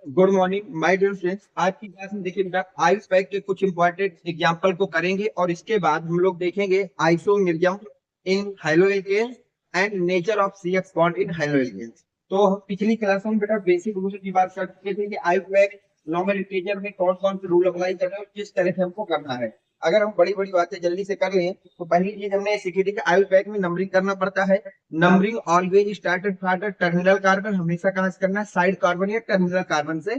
Good morning my dear friends. आज की class में देखिए बेटा आइसबैग के कुछ इंपॉर्टेंट एग्जांपल को करेंगे और इसके बाद हम लोग देखेंगे isomerism in hydroalkanes and nature of C F bond in hydroalkanes. तो हम पिछली क्लास में बेटा बेसिक रूल की बात कर चुके थे कि आइसबैग नॉर्मल लिटरेचर में कौन कौन से रूल अप्लाई कर रहे हैं और किस तरह से हमको करना है। अगर हम बड़ी बड़ी बातें जल्दी से कर लें तो पहली चीज हमने सीखी थी कि आइसबैग में नंबरिंग करना पड़ता है। Numbering always started from the terminal carbon, हमेशा कहां से करना है? साइड कार्बन या टर्मिनल कार्बन से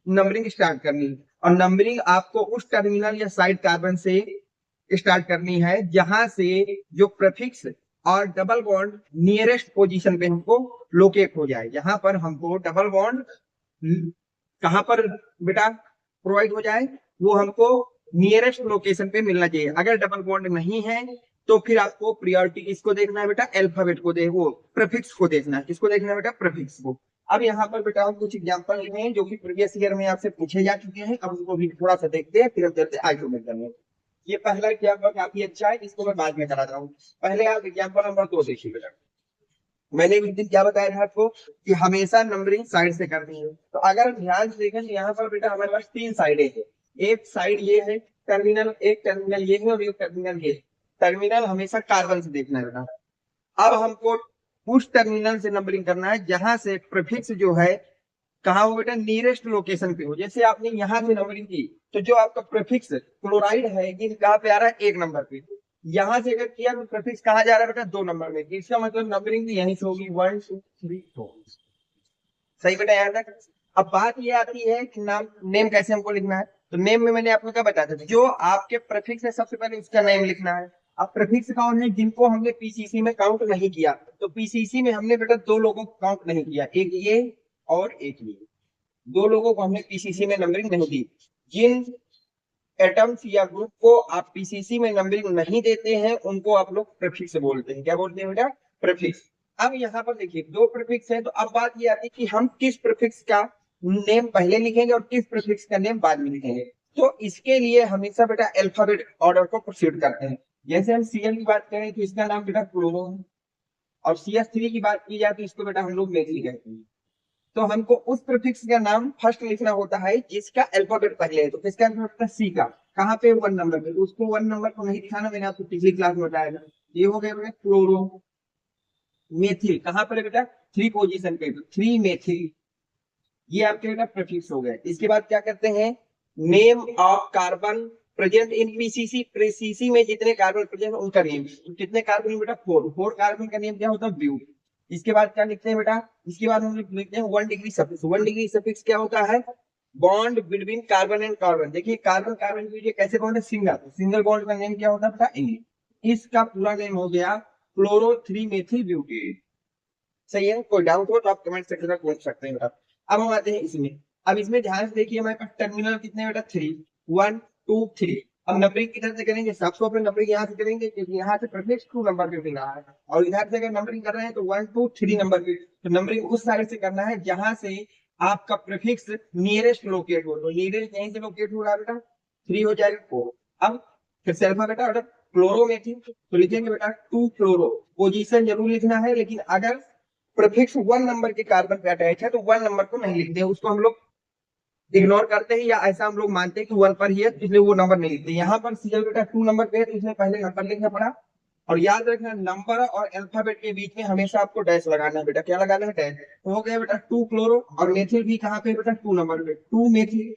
नंबरिंग स्टार्ट करनी है। और नंबरिंग आपको उस टर्मिनल या साइड कार्बन से स्टार्ट करनी है जहां से जो प्रीफिक्स और डबल बॉन्ड नियरेस्ट पोजीशन पे हमको लोकेट हो जाए। जहां पर हमको डबल बॉन्ड कहां पर बेटा प्रोवाइड हो जाए, वो हमको नियरेस्ट लोकेशन पे मिलना चाहिए। अगर डबल बॉन्ड नहीं है तो फिर आपको प्रियोरिटी किसको देखना है बेटा? अल्फाबेट को दे, वो प्रीफिक्स को देखना है। किसको देखना है बेटा? प्रीफिक्स को। अब यहाँ पर बेटा हम कुछ एग्जांपल लिए हैं जो कि प्रीवियस ईयर में आपसे पूछे जा चुके हैं। अब उनको भी थोड़ा सा देखते हैं, फिर हम चलते आइसोमेर करने। ये पहला एग्जांपल काफी अच्छा है, इसको मैं बाद में करा रहा हूँ। पहले आप एग्जांपल नंबर 2 देखिए बेटा। मैंने उस दिन क्या बताया था आपको कि हमेशा नंबरिंग साइड से करनी है। तो अगर हम ध्यान से देखें तो यहाँ पर बेटा हमारे पास 3 साइडें हैं। एक साइड ये है टर्मिनल, एक टर्मिनल ये है और एक टर्मिनल ये है। टर्मिनल हमेशा कार्बन से देखना है बेटा। अब हमको उस टर्मिनल से नंबरिंग करना है जहां से प्रीफिक्स जो है कहा हो बेटा? नियरेस्ट लोकेशन पे हो। जैसे आपने यहाँ से नंबरिंग की तो जो आपका प्रीफिक्स क्लोराइड है ये कहाँ पे आ रहा है? 1 नंबर पे। यहाँ से अगर किया तो प्रीफिक्स कहाँ जा रहा है बेटा? 2 नंबर में। इसका मतलब नंबरिंग यहीं से होगी 1 2 3 4। सही बेटा यहाँ तक। अब बात ये आती है कि नाम नेम कैसे हमको लिखना है। तो नेम में मैंने आपको क्या बताया था, जो आपके प्रीफिक्स है सबसे पहले उसका नेम लिखना है। अब प्रीफिक्स कौन है? जिनको हमने पीसीसी में काउंट नहीं किया। तो पीसीसी में हमने बेटा 2 लोगों को काउंट नहीं किया, एक ये और एक ये। 2 लोगों को हमने पीसीसी में नंबरिंग नहीं दी। जिन एटम्स या ग्रुप को आप पीसीसी में नंबरिंग नहीं देते हैं उनको आप लोग प्रीफिक्स बोलते हैं। क्या बोलते हैं बेटा? प्रीफिक्स। अब यहाँ पर देखिए 2 प्रीफिक्स हैं, तो अब बात ये आती है कि हम किस प्रीफिक्स का नेम पहले लिखेंगे और किस प्रीफिक्स का नेम बाद में लिखेंगे। तो इसके लिए हमेशा बेटा अल्फाबेट ऑर्डर को प्रोसीड करते हैं। जैसे हम सीएल की बात करें तो इसका नाम बेटा क्लोरो है, और CH3 की बात की जाए तो इसको बेटा हम लोग मेथिल कहते हैं। तो हमको उस प्रीफिक्स का नाम फर्स्ट लिखना होता है जिसका अल्फाबेट पहले है। तो किसका अल्फाबेट? सी का। कहाँ पे? 1 नंबर पे। तो उसको 1 नंबर को नहीं दिखाना, मैंने आपको पिछली क्लास में बताया था। ये हो गया बेटा क्लोरो। मेथिल कहाँ पर है बेटा? 3 पोजीशन पे, तो 3 मेथिल। ये आपके बेटा प्रीफिक्स हो गए। इसके बाद क्या करते हैं? Name of carbon present in PCC. PCC में जितने कार्बन प्रेजेंट उनका नेम। कितने कार्बन बेटा? 4 कार्बन का नेम क्या होता है? ब्यूट। इसके बाद क्या लिखते हैं बेटा? इसके बाद हम लिखते हैं 1 डिग्री सफिक्स। 1 डिग्री सफिक्स क्या होता है? Bond between carbon and carbon. देखिए कार्बन कार्बन के लिए कैसे बॉन्ड है? सिंगल। सिंगल बॉन्ड का नेम क्या होता है बेटा? इसका पूरा नेम हो गया क्लोरो 3 मेथिल ब्यूटेट। सही है। कोई डाउट हो तो आप कमेंट सेक्शन में पूछ सकते हैं बेटा। अब हम आते हैं इसमें। अब इसमें ध्यान से देखिए हमारे पास टर्मिनल कितने बेटा? 3 1 2 3। अब नंबरिंग किधर से करेंगे? सबसे पहले नंबरिंग यहाँ से करेंगे क्योंकि यहाँ से प्रीफिक्स 2 नंबर पे मिल रहा है, और इधर से अगर नंबरिंग कर रहे हैं तो 1 2 3 नंबर पे। तो नंबरिंग उस साइड से करना है जहां से आपका प्रीफिक्स नियरेस्ट लोकेट हो। तो नियरेस्ट यहीं से लोकेट हो रहा है बेटा, 3 हो जाएगा 4। अब फिर से अल्फा बेटा क्लोरोमेथिल, तो लिखेंगे बेटा 2 क्लोरो। पोजीशन जरूर लिखना है, लेकिन अगर प्रीफिक्स 1 नंबर के कार्बन पे अटैच है तो 1 नंबर को नहीं लिखते हैं, उसको हम लोग इग्नोर करते हैं, या ऐसा हम लोग मानते हैं कि 1 पर ही है इसलिए वो नंबर नहीं लिखते। यहाँ पर सीएल बेटा 2 नंबर पे है तो इसमें पहले नंबर लिखना पड़ा। और याद रखना नंबर और अल्फाबेट के बीच में हमेशा आपको डैश लगाना है बेटा। क्या लगाना है? डैश। तो हो गया बेटा 2 क्लोरो, और मेथिल भी कहाँ पे बेटा? 2 नंबर पे। 2 मेथिल,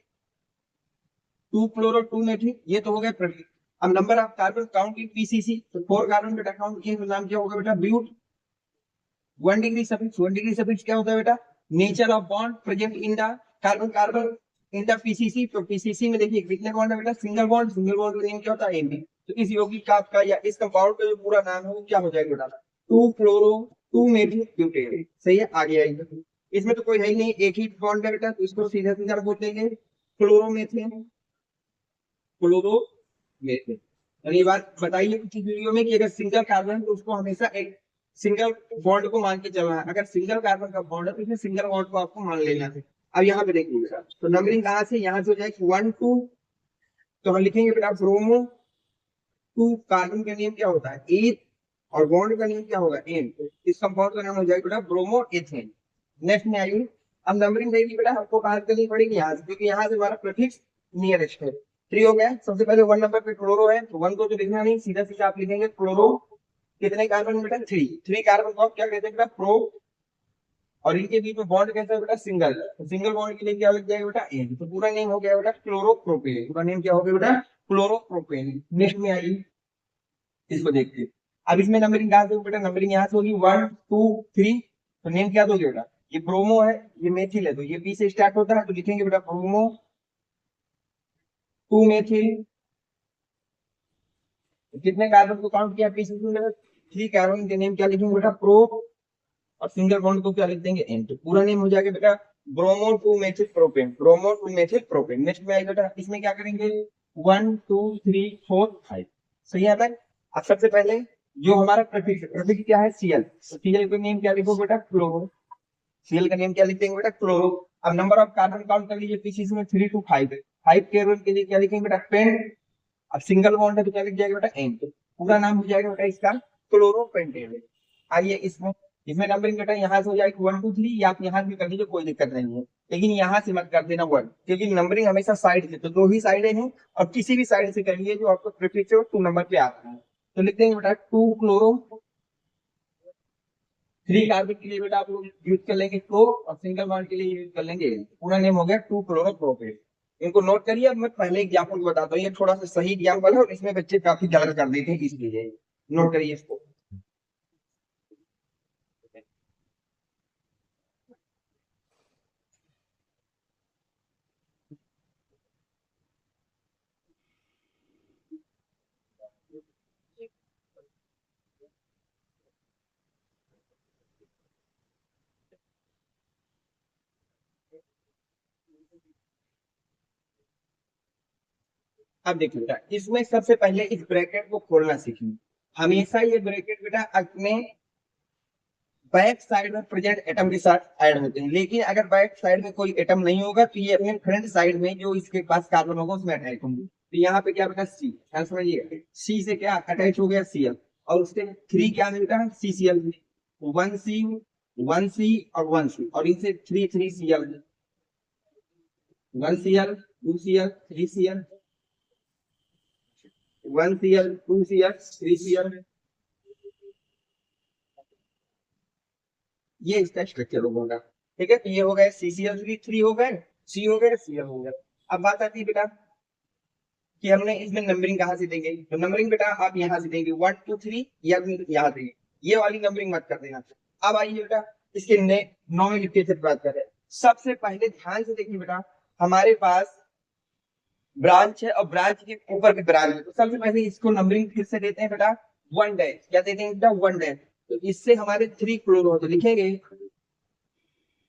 2 क्लोरो 2 मेथिल, ये तो हो गया प्रीफिक्स। अब number of carbon count in PCC, तो 4 कार्बन बेटा काउंट किए तो नाम क्या होगा बेटा? But. 1 degree suffix, 1 degree suffix क्या होता है बेटा? Nature of bond present in the carbon carbon in the PCC. तो पीसीसी में देखिए कितने बॉन्ड है बेटा? Single bond. सिंगल बॉन्ड का नेम क्या होता है? एमबी। तो इस यौगिक का आपका या इस कंपाउंड का जो पूरा नाम है वो क्या हो जाएगा बेटा? 2 क्लोरो 2 मेथिल ब्यूटेन। सही है, आगे आएगा। इसमें तो कोई है ही नहीं, एक ही बॉन्ड है बेटा, तो इसको सीधा सीधा बोल देंगे क्लोरोमेथिन। क्लोरोमेथिन। और ये बात बताइए पिछली वीडियो में कि अगर सिंगल कार्बन है तो उसको हमेशा एक सिंगल बॉन्ड को मान के चलना है। अगर सिंगल कार्बन का बॉन्ड है तो इसमें सिंगल बॉन्ड को आपको मान लेना है। अब यहाँ पे देखिएगा तो नंबरिंग कहाँ से? यहाँ से हो जाएगी 1 2। तो हम लिखेंगे बेटा ब्रोमो 2। कार्बन का नेम क्या होता है? एथ। और बॉन्ड का नेम क्या होगा? एन। इस कंपाउंड का नाम हो जाएगा बेटा ब्रोमो एथेन। नेक्स्ट में आइए, अब नंबरिंग देगी बेटा हमको कहाँ से करनी पड़ेगी, यहाँ से, क्योंकि यहाँ से हमारा प्रीफिक्स नियरेस्ट है। 3 हो गया। सबसे पहले 1 नंबर पे क्लोरो है, तो 1 को तो लिखना नहीं, सीधा सीधा आप लिखेंगे क्लोरो। कितने कार्बन बेटा, 3 कार्बन को आप क्या कहते हैं बेटा, प्रो। और इनके बीच में बॉन्ड कैसा है बेटा, सिंगल। तो सिंगल बॉन्ड के लिए क्या लग जाएगा बेटा, एन। तो पूरा नेम हो गया बेटा क्लोरोप्रोपेन। पूरा नेम क्या हो गया बेटा, क्लोरोप्रोपेन। नेक्स्ट में आइए, इसको देखते हैं। अब इसमें नंबरिंग कहाँ से होगी बेटा, नंबरिंग यहाँ से होगी 1 2 3। तो नेम क्या दोगे बेटा, ये ब्रोमो है, ये मेथिल है, तो ये पी से स्टार्ट होता है, तो लिखेंगे बेटा ब्रोमो 2 मेथिल। कितने कार्बन को काउंट किया पी से, 3 कार्बन के नेम क्या लिखेंगे बेटा, प्रो। और सिंगल बॉन्ड को क्या लिख देंगे, एन। तो पूरा नेम हो जाएगा बेटा bromo 2 methyl propane, bromo 2 methyl propane. Next में आएगा बेटा, इसमें क्या करेंगे, 1 2 3 4 5। सही आता है। अब सबसे पहले जो हमारा प्रफिक्स है, प्रफिक्स क्या है, सीएल। तो सीएल का नेम क्या लिखो बेटा, क्लोरो। सीएल का नेम क्या लिख देंगे बेटा, क्लोरो। अब नंबर ऑफ कार्बन काउंट कर लीजिए, पीसीसी में 3 to 5 है। 5 कार्बन के लिए क्या लिखेंगे बेटा, पेन। अब सिंगल बॉन्ड है तो क्या लिख जाएगा बेटा, एन। तो पूरा नाम हो जाएगा बेटा इसका क्लोरोपेंटेन। आइए इसमें, इसमें नंबरिंग बेटा यहाँ से हो जाएगी 1 2 3, या आप यहाँ से कर लीजिए, कोई दिक्कत नहीं है। लेकिन यहाँ से मत कर देना 1, क्योंकि नंबरिंग हमेशा साइड से, तो 2 ही साइडें हैं, और किसी भी साइड से करिए जो आपको प्रीफिक्स है 2 नंबर पे आता है। तो लिख देंगे बेटा 2 क्लोरो। 3 कार्बन के लिए बेटा आप लोग यूज कर लेंगे क्लोर, और सिंगल बॉन्ड के लिए यूज कर लेंगे। पूरा नेम हो गया 2 क्लोरोप्रोपेन। इनको नोट करिए। अब मैं पहले एग्जाम्पल बताता हूँ, ये थोड़ा सा सही एग्जाम्पल है, और इसमें बच्चे काफी गलत कर देते हैं, इसलिए नोट करिए इसको। अब देखिए बेटा, इसमें सबसे पहले इस ब्रैकेट को खोलना सीखिए। हमेशा ये ब्रैकेट बेटा अपने बैक साइड में प्रेजेंट एटम के साथ ऐड होते हैं, लेकिन अगर बैक साइड में कोई एटम नहीं होगा तो ये अपने फ्रंट साइड में जो इसके पास कार्बन होगा उसमें अटैच होंगे। तो यहाँ पे क्या बेटा, सी। समझिए, सी से क्या अटैच हो गया, सीएल। और उसके 3 क्या है बेटा, सीसीएल। 1 सी 1 सी और 1 सी, और इनसे 3 3 CL. 1 CL 2 CL 3 CL, 1 CL 2 CL 3 CL. ये इसका स्ट्रक्चर होगा। ठीक है, तो ये हो गए CCl3, 3 हो गए, सी हो गए, सीएल हो गया। अब बात आती है बेटा कि हमने इसमें नंबरिंग कहाँ से देंगे, तो नंबरिंग बेटा आप यहाँ से देंगे 1 2 3, या यहाँ देंगे। ये वाली नंबरिंग मत कर देना। अब आइए बेटा इसके नॉमेनक्लेचर बात करें। सबसे पहले ध्यान से देखिए बेटा, हमारे पास ब्रांच है, और ब्रांच के ऊपर भी ब्रांच है, तो सबसे पहले इसको नंबरिंग फिर से देते हैं बेटा 1 डैश। क्या देते हैं बेटा, 1 डैश। तो इससे हमारे 3 क्लोरो, तो लिखेंगे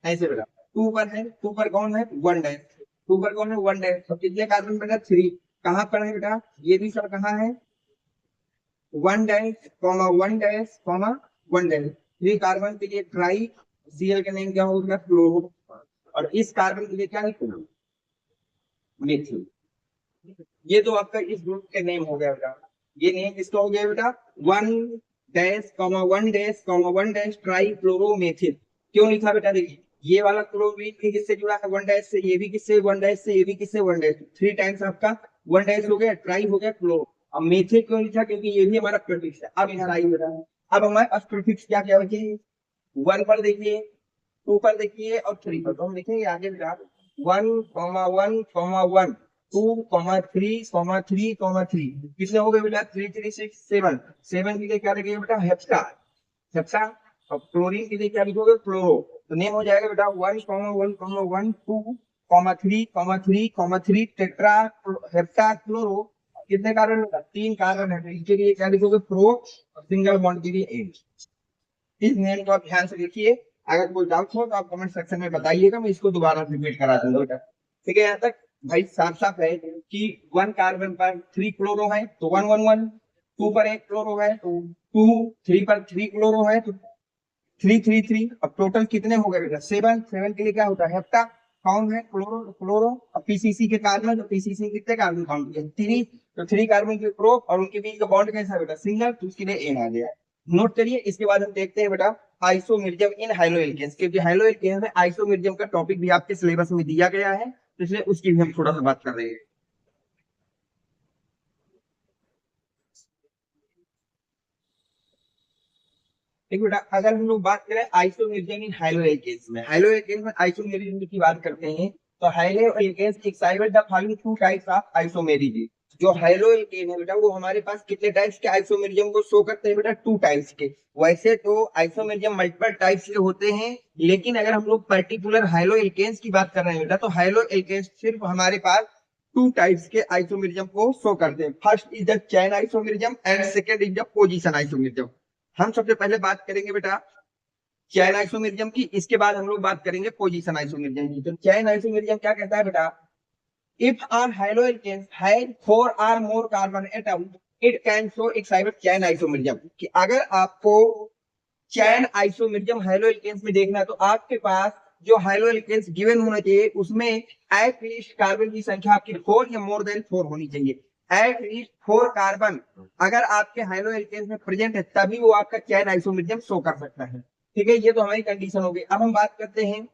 ऐसे बेटा, 2 पर है, 2 पर कौन है, 1 डैश। 2 पर कौन है, 1 डैश। तो कितने कार्बन बेटा, 3। कहाँ पर है बेटा, ये भी सब कहाँ है, 1 dash comma 1 dash comma 1 dash. 3 carbon के लिए ट्राई, सीएल का नेम क्या होगा, फ्लोरो। और इस कार्बन के लिए क्या है, मेथिल। ये तो आपका इस ग्रुप के नेम हो गया बेटा। ये नेम किसका हो गया बेटा, 1 dash comma 1 dash comma 1 dash tri fluoromethyl. क्यों लिखा बेटा, देखिए ये वाला क्लोरीन भी किससे जुड़ा है, 1 डैश से, ये भी किससे, 1 डैश से, ये भी किससे, 1 डैश। 3 टाइम्स आपका 1 डैश हो गया, ट्राई हो गया, क्लोरो। अब मेथिल क्यों लिखा, क्योंकि ये भी हमारा प्रीफिक्स है। अब इधर आइए बेटा, अब हमारे पास प्रीफिक्स क्या क्या बचे, 1 पर देखिए, 2 पर देखिए, और 3 पर। तो हम लिखेंगे आगे बेटा 1,1,1 2,3,3,3 कितने हो गए बेटा, 3 3 6 7। 7 के लिए क्या लिखेंगे बेटा, हेप्टा। हेप्टा। और क्लोरीन के लिए क्या लिखोगे, क्लोरो। तो नेम हो जाएगा बेटा 1,1,1 2,3,3,3 टेट्रा हेप्टा क्लोरो। कितने कार्बन बेटा, 3 कार्बन है, तो इसके लिए क्या लिखोगे, प्रो। और सिंगल बॉन्ड के लिए एच। इस नेम को आप ध्यान से देखिए। अगर कोई डाउट हो तो आप कमेंट सेक्शन में बताइएगा, मैं इसको दोबारा रिपीट करा दूंगा बेटा। ठीक है, यहाँ तक भाई साफ साफ है कि 1 कार्बन पर 3 क्लोरो है, तो 1 1 1। 2 पर 1 क्लोरो है, तो 2। 3 पर 3 क्लोरो है, तो 3 3 3। अब टोटल कितने हो गए बेटा, 7। 7 के लिए क्या होता है, हेप्टा। कौन है, क्लोरो क्लोरो। अब पीसीसी के कार्बन, तो पीसीसी कितने कार्बन काउंट किए, 3। तो 3 कार्बन के प्रो, और उनके बीच का बॉन्ड कैसा है बेटा, सिंगल, तो उसके लिए एन आ गया। नोट करिए। इसके बाद हम देखते हैं बेटा आइसोमेरिज्म इन हाइलोएल्केन्स, क्योंकि हाइलोएल्केन्स में आइसोमेरिज्म का टॉपिक भी आपके सिलेबस में दिया गया है, तो इसलिए उसकी भी हम थोड़ा सा बात कर रहे हैं। देखो बेटा, अगर हम लोग बात करें आइसोमेरिज्म इन हाइलोएल्केन्स में, हाइलोएल्केन्स में आइसोमेरिज्म की बात करते हैं, तो haloalkanes exhibit the following two types of isomerism. जो हाइलोएल्केन है बेटा, वो हमारे पास कितने टाइप्स के आइसोमेरिज्म को शो करते हैं बेटा? 2 टाइप्स के। वैसे तो आइसोमेरिज्म मल्टीपल टाइप्स के होते हैं, लेकिन अगर हम लोग पर्टिकुलर हाइलोएल्केन्स की बात कर रहे हैं बेटा, तो हाइलोएल्केन्स सिर्फ हमारे पास 2 टाइप्स के आइसोमेरिज्म को शो करते हैं। First is the chain isomerism and second is the position isomerism. हम सबसे पहले बात करेंगे बेटा चैन आइसोमेरिज्म की, इसके बाद हम लोग बात करेंगे पोजीशन आइसोमेरिज्म की। तो चैन आइसोमेरिज्म क्या कहता है बेटा? If our haloalkanes have 4 or more carbon atom, it can show exhibit chain isomerism. कि अगर आपको चैन आइसोमेरिज्म हाइलोएल्केन्स में देखना है, तो आपके पास जो हाइलोएल्केन्स गिवन होना चाहिए, उसमें एट लीस्ट कार्बन की संख्या आपकी 4 या मोर देन 4 होनी चाहिए। एट लीस्ट 4 कार्बन अगर आपके हाइलोएल्केन्स में प्रेजेंट है, तभी वो आपका चैन आइसोमेरिज्म शो कर सकता है। ठीक है, ये तो हमारी कंडीशन हो गई। अब हम बात करते हैं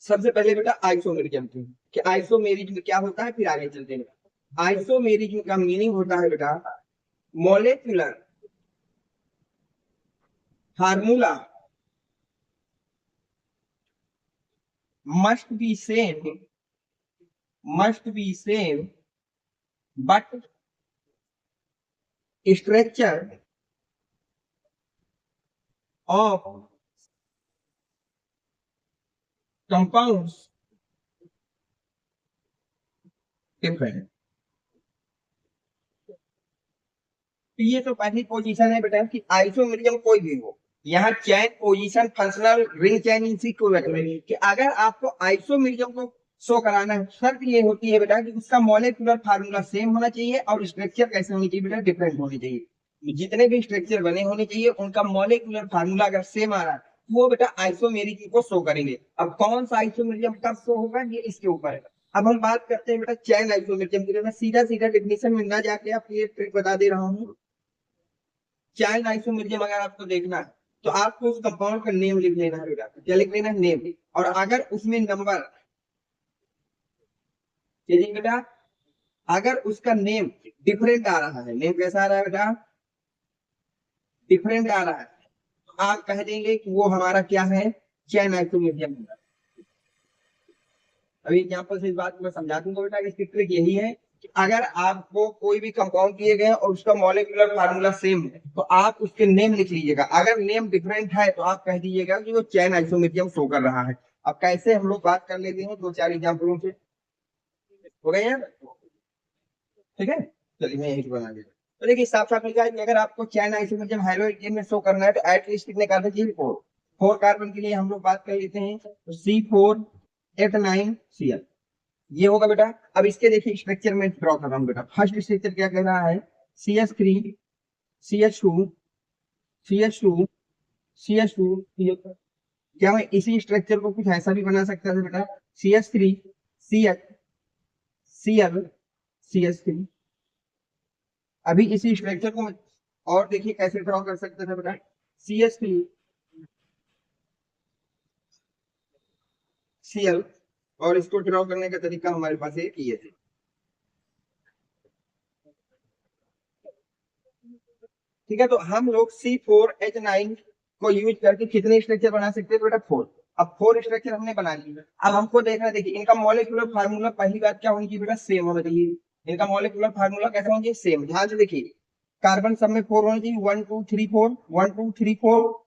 सबसे पहले बेटा आइसोमेरिज्म की, कि आइसोमेरिज्म क्या होता है, फिर आगे चलते हैं। आइसोमेरिज्म का मीनिंग होता है बेटा molecular formula must be same but structure of compounds different। तो ये तो पहली पोजीशन है बेटा कि आइसोमेरिज्म कोई भी हो, यहाँ चैन पोजीशन फंक्शनल रिंग चैन इनसी को कि अगर आपको आइसोमेरिज्म को शो कराना है, शर्त ये होती है बेटा कि उसका मॉलिक्यूलर फार्मूला सेम होना चाहिए और स्ट्रक्चर कैसे होनी चाहिए बेटा? डिफरेंट होनी चाहिए। जितने भी स्ट्रक्चर बने होने चाहिए, उनका मॉलिक्यूलर फार्मूला अगर सेम आ रहा है, वो बेटा आइसोमेरिज्म को शो करेंगे। अब कौन सा आइसोमेरिज्म कब शो होगा, ये इसके ऊपर है। अब हम बात करते हैं बेटा चैन आइसोमेरिज्म की। मैं सीधा सीधा डेफिनेशन में ना जाके आपको ये ट्रिक बता दे रहा हूँ। चैन आइसोमेरिज्म अगर आपको देखना है, तो आपको उस कंपाउंड का नेम लिख लेना है बेटा। क्या लिख लेना है? नेम। और अगर उसमें नंबर, चलिए बेटा, अगर उसका नेम डिफरेंट आ रहा है, नेम कैसा आ रहा है बेटा? डिफरेंट आ रहा है, तो आप कह देंगे कि वो हमारा क्या है? चैन आइसोमेरिज्म है। अभी एग्जांपल से इस बात को मैं समझा दूंगा बेटा। इसकी ट्रिक यही है कि अगर आपको कोई भी कंपाउंड दिए गए और उसका मॉलिक्यूलर फार्मूला सेम है, तो आप उसके नेम लिख लीजिएगा। अगर नेम डिफरेंट है, तो आप कह दीजिएगा कि वो चैन आइसोमेरिज्म शो कर रहा है। अब कैसे हम लोग बात कर लेते हैं 2-4 एग्जाम्पलों से। हो गए यार? ठीक है, चलिए मैं यही बना दिया। तो देखिए साफ साफ लिखा है कि अगर आपको चैन आइसोमेरिज्म हाइड्रोजन में शो करना है, तो एटलीस्ट कितने कार्बन चाहिए? 4। 4 कार्बन के लिए हम लोग बात कर लेते हैं, तो C4H9Cl ये होगा बेटा। अब इसके देखिए स्ट्रक्चर में ड्रॉ कर रहा हूँ बेटा। फर्स्ट स्ट्रक्चर क्या कह रहा है? CH3 CH2 CH2 CH2। क्या मैं इसी स्ट्रक्चर को कुछ ऐसा भी बना सकता था बेटा? CH3 CH Cl CH3। अभी इसी स्ट्रक्चर को और देखिए कैसे ड्रॉ कर सकते थे बेटा? CH3 Cl, और इसको ड्रॉ करने का तरीका हमारे पास एक ही है। ठीक है, तो हम लोग C4H9 को यूज करके कितने स्ट्रक्चर बना सकते हैं बेटा? 4। अब 4 स्ट्रक्चर हमने बना लिए। अब हमको देखना, देखिए इनका मॉलिक्यूलर फार्मूला पहली बात क्या होनी चाहिए बेटा? सेम होना चाहिए। इनका मॉलिक्यूलर फार्मूला कैसा होना चाहिए? सेम। ध्यान से देखिए, कार्बन सब में 4 होना चाहिए। 1 2 3 4 1 2 3 4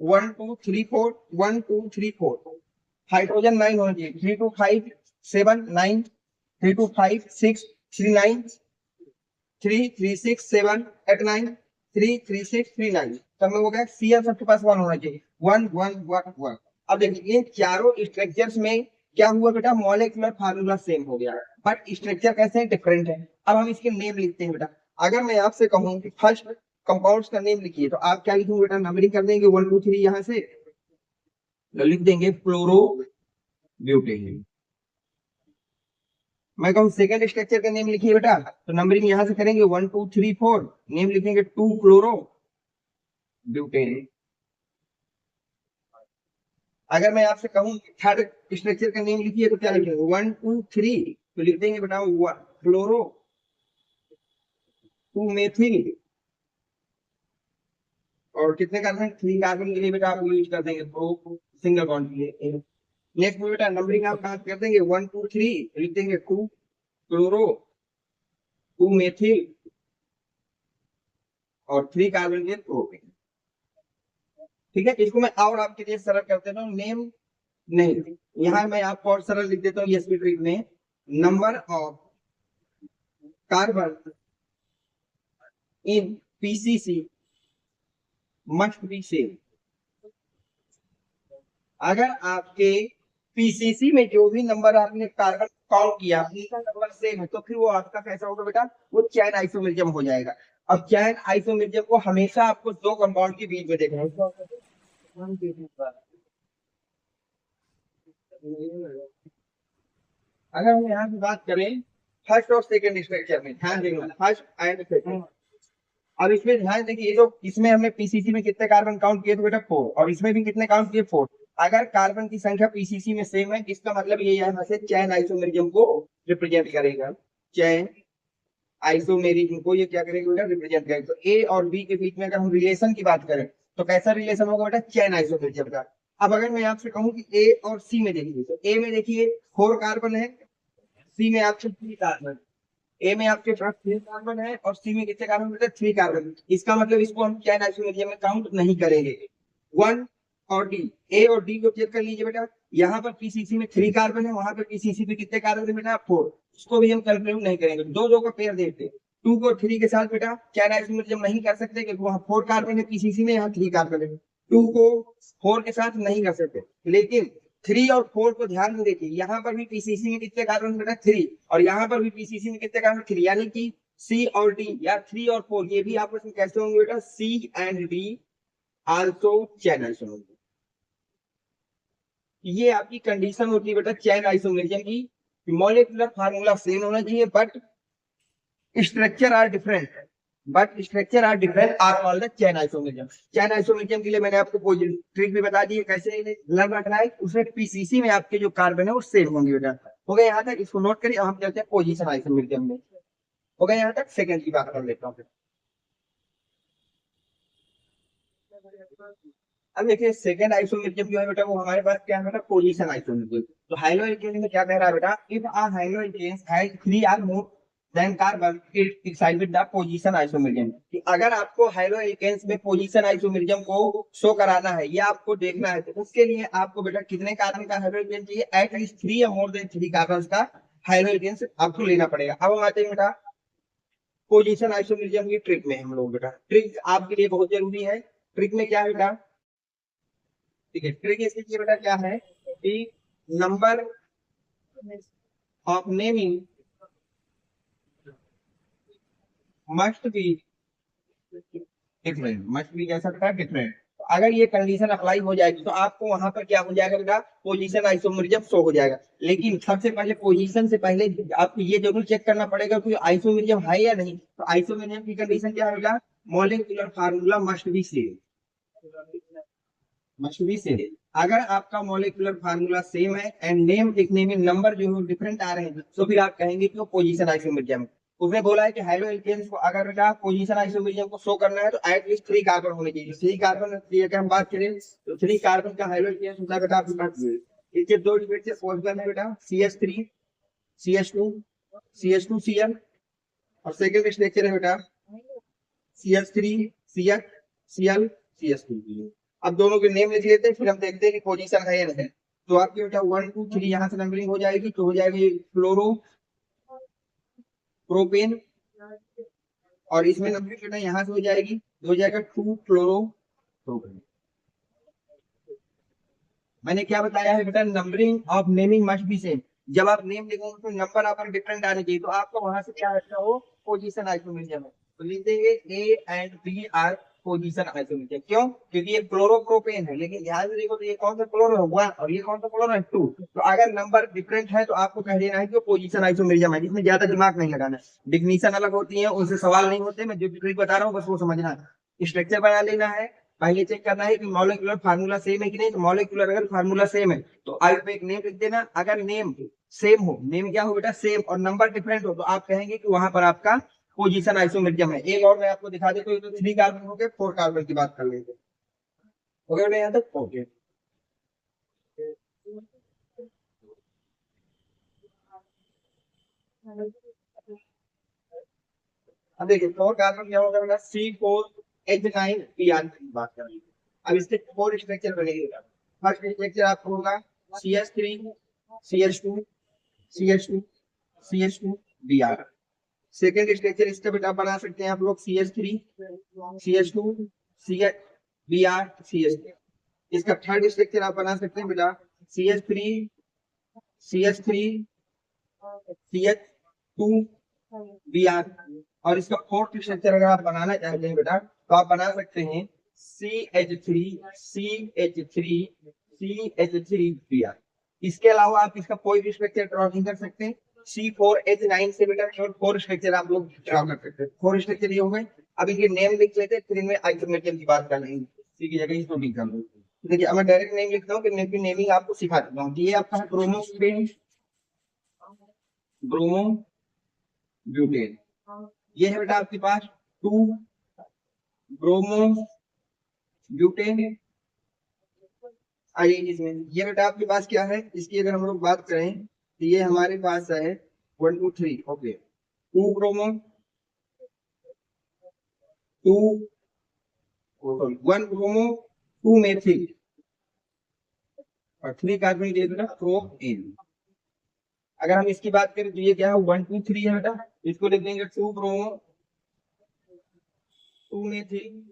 1 2 3 4 1 2 3 4। हाइड्रोजन 9 होना चाहिए। 3 2 5 7 9 3 2 5 6 3 9 3 3 6 7 8 9 3 3 6 3 9। सब में हो गया। Cl सबके पास 1 होना चाहिए। 1 1 1 1। अब देखिए इन चारों स्ट्रक्चर्स में क्या हुआ बेटा? मॉलिक्यूलर फार्मूला सेम हो गया, बट स्ट्रक्चर कैसे डिफरेंट है। अब हम इसके नेम लिखते हैं बेटा। अगर मैं आपसे कहूं कि फर्स्ट कंपाउंड्स का नेम लिखिए, तो आप क्या लिखेंगे बेटा? नंबरिंग कर देंगे 1 2 3 यहाँ से, तो लिख देंगे फ्लोरो ब्यूटेन। मैं कहूँ सेकंड स्ट्रक्चर का नेम लिखिए बेटा, तो नंबरिंग यहां से करेंगे 1 2 3 4, नेम लिखेंगे 2 क्लोरो ब्यूटेन। अगर मैं आपसे कहूँ थर्ड स्ट्रक्चर का नेम लिखिए तो क्या लिखेंगे 1 2 3 तो लिख देंगे बेटा फ्लोरो 2 मेथिल और कितने कार्बन 3 कार्बन के लिए बेटा आप यूज कर देंगे प्रो सिंगल बॉन्ड के लिए। नेक्स्ट में बेटा नंबरिंग आप कहाँ कर देंगे 1 2 3 लिख देंगे 2 क्लोरो 2 मेथिल और 3 कार्बन के प्रोपेन। ठीक है, इसको मैं और आपके लिए सरल कर देता हूँ नेम नहीं, यहाँ मैं आपको और सरल लिख देता हूँ एसपी ट्रिक में number of carbon in PCC must be same. अगर आपके पीसीसी में जो भी नंबर आपने कार्बन काउंट किया उनका नंबर सेम है तो फिर वो आपका कैसा होगा बेटा, वो चैन आइसोमेरिज्म हो जाएगा। अब चैन आइसोमेरिज्म को हमेशा आपको दो कंपाउंड के बीच में देखना है। अगर हम यहाँ की बात करें फर्स्ट और सेकंड स्ट्रक्चर में ध्यान देना, फर्स्ट एंड सेकंड। अब इसमें ध्यान देखिए, ये जो इसमें हमने पीसीसी में कितने कार्बन काउंट किए तो बेटा 4 और इसमें भी कितने काउंट किए 4। अगर कार्बन की संख्या पीसीसी में सेम है इसका मतलब ये यहाँ से चैन आइसोमेरिज्म को रिप्रेजेंट करेगा। चैन आइसोमेरिज्म को ये क्या करेगा बेटा, रिप्रेजेंट करेगा। तो ए और बी के बीच में अगर हम रिलेशन की बात करें तो कैसा रिलेशन होगा बेटा, चैन आइसोमेरिज्म का। अब अगर मैं आपसे कहूँ कि ए और सी में देखिए तो ए में देखिए 4 कार्बन है, सी में आपके 3 कार्बन, ए में आपके पास 3 कार्बन है और सी में कितने कार्बन बेटा, 3 कार्बन। इसका मतलब इसको हम चैन आइसोमेरिज्म में काउंट नहीं करेंगे। 1 और डी, ए और डी को चेक कर लीजिए बेटा, यहाँ पर पीसीसी में 3 कार्बन है, वहां पर पीसीसी में कितने कार्बन है बेटा 4। इसको भी हम कैलकुलेट नहीं करेंगे, दो का पेयर देखते 2 को 3 के साथ बेटा चैन आइसोमेरिज्म नहीं कर सकते क्योंकि वहां 4 कार्बन है पीसीसी में, यहाँ 3 कार्बन है। 2 को 4 के साथ नहीं कर सकते, लेकिन 3 और 4 को ध्यान में देखिए, यहाँ पर भी पीसीसी में कितने कार्बन बेटा 3 और यहाँ पर भी पीसीसी में कितने कार्बन 3, यानी कि सी और डी या 3 और 4 ये भी आपस में कैसे होंगे बेटा, C and D also chain isomerism. ये आपकी कंडीशन होती है बेटा चैन आइसोमेरिज्म की, मॉलिक्यूलर फार्मूला सेम होना चाहिए but structure are different, are called the chain isomerism. Chain isomerism के लिए मैंने आपको ट्रिक भी बता दी है कैसे लर्न रखना है। उसमें पीसीसी में आपके जो कार्बन है वो सेम होंगे बेटा। हो गया यहाँ तक, इसको नोट करिए। हम चलते हैं पोजीशन आइसोमेरिज्म में। हो गया यहाँ तक, सेकंड की बात कर लेता हूँ। अब देखिए सेकंड आइसोमेरिज्म जो है बेटा वो हमारे पास क्या है बेटा, पोजीशन आइसोमेरिज्म। तो हाइड्रोजन में क्या कह रहा है बेटा, if a hydrogen has 3 or more than carbon it excites with the position isomerism। कि अगर आपको हाइड्रोजन में पोजीशन आइसोमेरिज्म को शो कराना है या आपको देखना है तो उसके लिए आपको बेटा कितने कार्बन का हाइड्रोजन चाहिए, at least 3 or more than 3 carbon का हाइड्रोजन आपको लेना पड़ेगा। अब हम आते हैं बेटा पोजीशन आइसोमेरिज्म की ट्रिक में। हम लोग बेटा ट्रिक आपके लिए बहुत जरूरी है। ट्रिक में क्या है बेटा, ठीक है, ट्रिक इसकी बेटा क्या है कि number of naming must be different, must B कैसा बेटा डिफरेंट। अगर ये कंडीशन अप्लाई हो जाएगी तो आपको वहां पर क्या हो जाएगा बेटा, पोजीशन आइसोमेरिज्म शो हो जाएगा। लेकिन सबसे पहले पोजीशन से पहले आपको ये जरूर चेक करना पड़ेगा कि आइसोमेरिज्म है या नहीं। तो आइसोमेरिज्म की कंडीशन क्या है बेटा, molecular formula must be same, must be same. अगर आपका मॉलिक्यूलर फार्मूला सेम है एंड नेम लिखने में नंबर जो है डिफरेंट आ रहे हैं तो फिर आप कहेंगे कि वो पोजीशन आइसोमेरिज्म। उसने बोला है कि हाइड्रोजन को अगर बेटा पोजीशन आइसोमेरिज्म को शो करना है तो एटलीस्ट 3 कार्बन होने चाहिए। 3 कार्बन की अगर हम बात करें तो 3 कार्बन का हाइड्रोजन होता है बेटा आपके पास, इसके दो डिफरेंट से पॉसिबल है बेटा CH3 CH2 CH2 Cl और सेकंड स्ट्रक्चर है बेटा CH3 CH Cl CH2। अब दोनों के नेम लिख लेते हैं फिर हम देखते हैं कि पोजीशन है या नहीं। तो आपकी बेटा 1 2 3 यहाँ से नंबरिंग हो जाएगी तो हो जाएगी फ्लोरो प्रोपेन और इसमें नंबरिंग बेटा यहाँ से हो जाएगी, हो जाएगा 2 क्लोरो प्रोपेन। मैंने क्या बताया है बेटा, numbering of naming must be same. जब आप नेम लिखोगे तो नंबर आपका डिफरेंट आने चाहिए तो आपको वहां से क्या रखना हो, पोजीशन आइसोमेरिज्म है। तो लिख देंगे A and B are position isomerism. क्यों, क्योंकि ये क्लोरोप्रोपेन है, लेकिन ध्यान से देखो तो ये कौन सा क्लोरो है 1 और ये कौन सा क्लोरो है 2। तो अगर नंबर डिफरेंट है तो आपको कह देना है कि वो पोजीशन आइसोमेरिज्म है। इसमें ज्यादा दिमाग नहीं लगाना, डिफिनीशन अलग होती है उनसे सवाल नहीं होते। मैं जो ट्रिक बता रहा हूँ बस वो समझना, स्ट्रक्चर बना लेना है पहले चेक करना है कि मॉलिक्यूलर फार्मूला सेम है कि नहीं। तो मॉलिक्यूलर अगर फार्मूला सेम है तो आई पे एक नेम लिख देना। अगर नेम सेम हो, नेम क्या हो बेटा, सेम, और नंबर डिफरेंट हो, तो आप कहेंगे कि वहां पर आपका पोजीशन आइसोमेरिज्म है। एक और मैं आपको दिखा देता हूँ। तो 3 कार्बन हो गए, 4 कार्बन की बात कर लेंगे। हो गया यहाँ तक? ओके। अब देखिए 4 कार्बन क्या होगा बेटा, C4H9Br की बात करेंगे। अब इसके 4 स्ट्रक्चर बनेंगे। फर्स्ट स्ट्रक्चर आपको होगा CH3 CH2 CH2 CH2 Br। Second structure इसका बेटा बना सकते हैं आप लोग CH3 CH2 CH Br CH3। इसका थर्ड स्ट्रक्चर आप बना सकते हैं बेटा CH3 CH3 CH2 Br। और इसका फोर्थ स्ट्रक्चर अगर आप बनाना चाहते हैं बेटा तो आप बना सकते हैं CH3 CH3 CH3Br। इसके अलावा आप इसका कोई भी स्ट्रक्चर ड्रॉ नहीं कर सकते। C4H9 से बेटा केवल 4 स्ट्रक्चर आप लोग ड्रॉ कर सकते हैं। 4 स्ट्रक्चर ये हो गए। अब इनके नेम लिख लेते हैं, फिर इनमें आइसोमेरिज्म की बात कर लेंगे। इसी की जगह इसको भी कर लो। देखिए अब मैं डायरेक्ट नेम लिखता हूँ, कि नेमिंग आपको सिखा देता हूँ। ये आपका ब्रोमो ब्यूटेन। ये है बेटा आपके पास 2 ब्रोमो ब्यूटेन। आइए इसमें ये बेटा आपके पास क्या है, इसकी अगर हम लोग बात करें तो ये हमारे पास है 1 2 3। ओके, 2 ब्रोमो 2 1 ब्रोमो 2 मेथिल और 3 कार्बन दे बेटा प्रोपेन। अगर हम इसकी बात करें तो ये क्या है 1 2 3 है बेटा। इसको लिख देंगे 2 ब्रोमो 2 मेथिल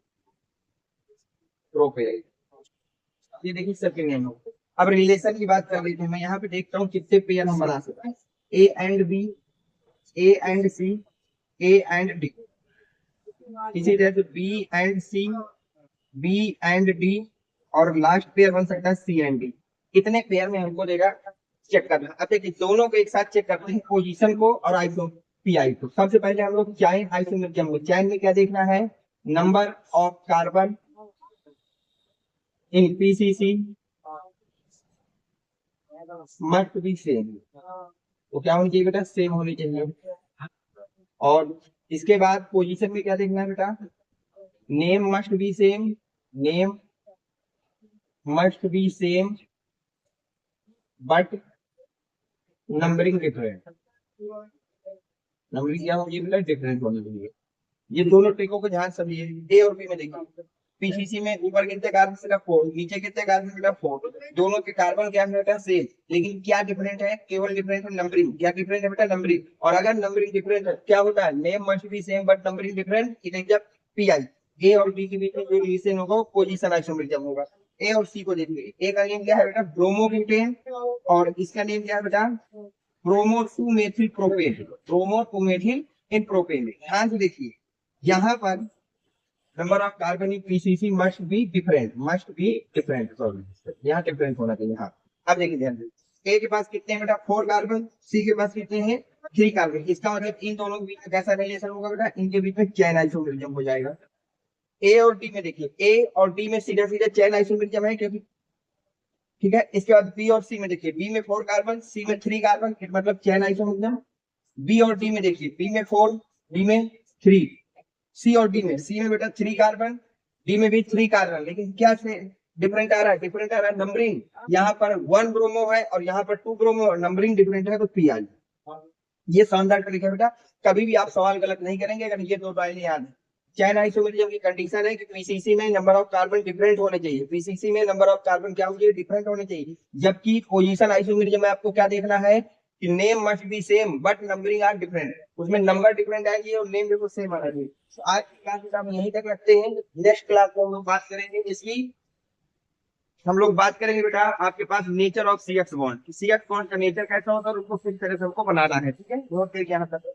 प्रोपेन। ये देखिए सेकंड नेम। अब रिलेशन की बात कर लेते हैं। मैं यहाँ पे देखता हूँ कितने पेयर हम बना सकते हैं। A and B, A and C, A and D. इसी तरह से B and C, B and D, और लास्ट पेयर बन सकता है सी एंड डी। कितने पेयर में हमको देगा चेक करना। अब देखिए दोनों को एक साथ चेक करते हैं, पोजीशन को और आइसो पीआई को। सबसे पहले हम लोग चैन आइसोमेरिज्म, चैन में क्या देखना है, number of carbon in PCC must be same. तो क्या होनी चाहिए बेटा, सेम होनी चाहिए। और इसके बाद पोजीशन में क्या देखना है बेटा, name must be same, name must be same but numbering different. Numbering क्या होगी बेटा, डिफरेंट होनी चाहिए। ये दोनों ट्रिकों को ध्यान समझिए। ए और बी में देखिए, पीसीसी में ऊपर कितने कार्बन सिर्फ 4, नीचे कितने कार्बन सिर्फ 4। दोनों के कार्बन क्या है बेटा, सेम, लेकिन क्या डिफरेंट है, केवल डिफरेंट है नंबरिंग। क्या डिफरेंट है बेटा, नंबरिंग। और अगर नंबरिंग डिफरेंट है क्या होता है, name must be same but numbering different, it is PI. A और बी के बीच में जो रिलेशन होगा वो पोजीशन आइसोमेरिज्म होगा। ए और सी को देखिए, ए का नेम क्या है बेटा, ब्रोमोब्यूटेन, और इसका नेम क्या है बेटा, bromo 2 methyl propane. Bromo 2 methyl in propane. ध्यान से देखिए यहाँ पर number of carbon in PCC must be different, must be different, sorry यहाँ डिफरेंट होना चाहिए। हाँ अब देखिए ध्यान से, ए के पास कितने हैं बेटा 4 कार्बन, सी के पास कितने हैं 3 कार्बन। इसका मतलब इन दोनों के बीच में कैसा रिलेशन होगा बेटा, इनके बीच में चैन आइसोमेरिज्म हो जाएगा। ए और डी में देखिए, ए और डी में सीधा सीधा चैन आइसोमेरिज्म है, क्योंकि ठीक है। इसके बाद बी और सी में देखिए, बी में 4 कार्बन, सी में 3 कार्बन, मतलब चैन आइसोमेरिज्म। बी और डी में देखिए, बी में 4, डी में 3। सी और डी में, सी में बेटा 3 कार्बन, डी में भी 3 कार्बन, लेकिन क्या से डिफरेंट आ रहा है, डिफरेंट आ रहा है नंबरिंग। यहाँ पर 1 ब्रोमो है और यहाँ पर 2 ब्रोमो, नंबरिंग डिफरेंट है तो पी आई। ये शानदार तरीका बेटा, कभी भी आप सवाल गलत नहीं करेंगे अगर ये दो लाइनें याद है। चैन आइसोमेरिज्म की कंडीशन है कि पीसीसी में नंबर ऑफ कार्बन डिफरेंट होने चाहिए, पीसीसी में नंबर ऑफ कार्बन क्या होंगे, डिफरेंट होने चाहिए। जबकि पोजीशन आइसोमेरिज्म में आपको क्या देखना है कि name must be same but numbering are different. उसमें नंबर डिफरेंट आएंगे और नेम बिल्कुल सेम आना चाहिए। आज की क्लास हम यहीं तक रखते हैं। नेक्स्ट क्लास में हम लोग बात करेंगे इसकी, हम लोग बात करेंगे बेटा आपके पास nature of C X bond, C X bond का नेचर कैसा होता है और उसको किस तरह से हमको बनाना है। ठीक है, बहुत यहाँ तक।